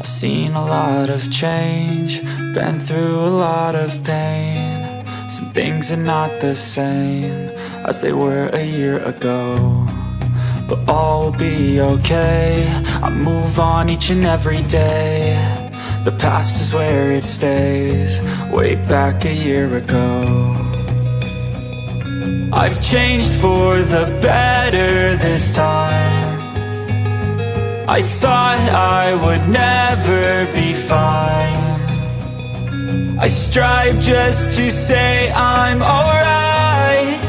I've seen a lot of change, been through a lot of pain. Some things are not the same as they were a year ago, but all will be okay. I move on each and every day. The past is where it stays, way back a year ago. I've changed for the better this time. I thought I would never be fine. I strive just to say I'm alright,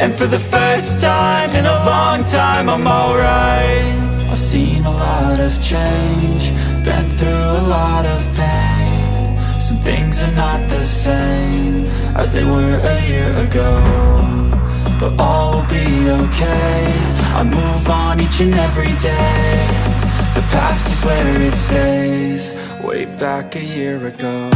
and for the first time in a long time I'm alright. I've seen a lot of change, been through a lot of pain. Some things are not the same as they were a year ago, but all will be okay. I move on each and every day. The past is where it stays, way back a year ago.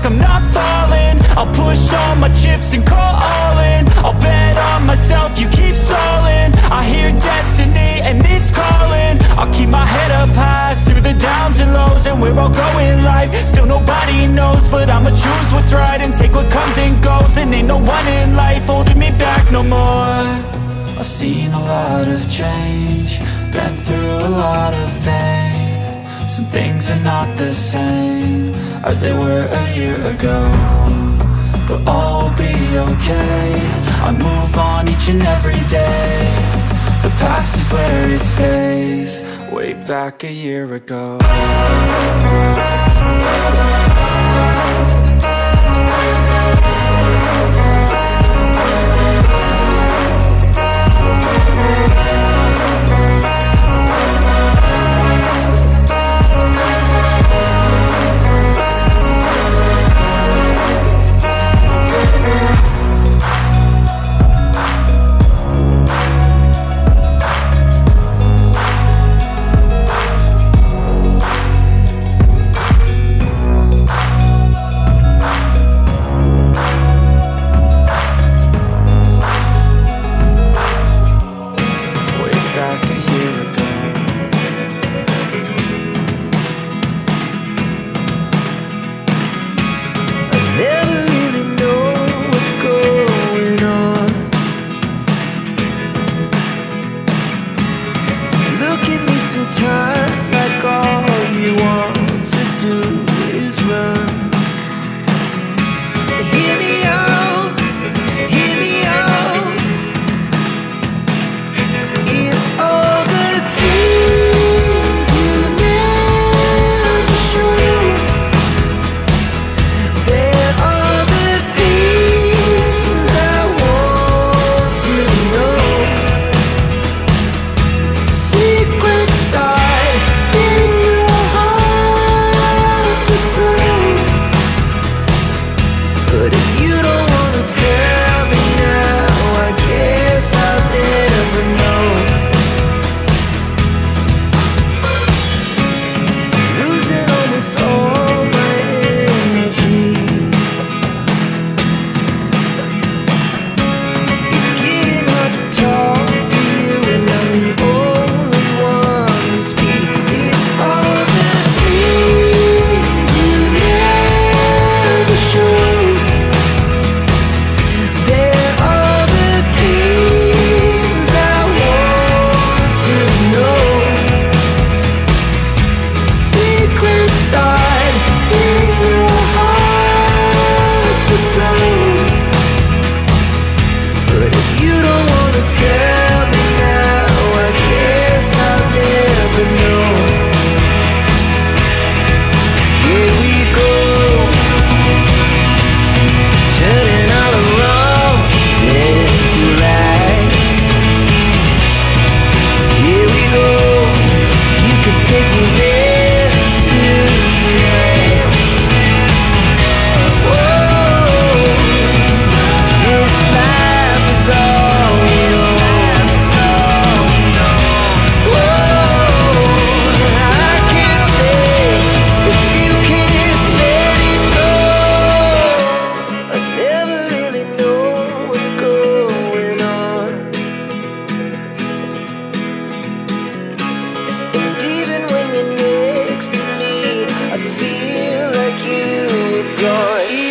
I'm not falling, I'll push all my chips and call all in. I'll bet on myself, you keep stalling. I hear destiny and it's calling. I'll keep my head up high through the downs and lows, and we're all going life. Still nobody knows, but I'ma choose what's right and take what comes and goes. And ain't no one in life holding me back no more. I've seen a lot of change, been through a lot of pain. Some things are not the same as they were a year ago, but all will be okay. I move on each and every day. The past is where it stays, way back a year ago.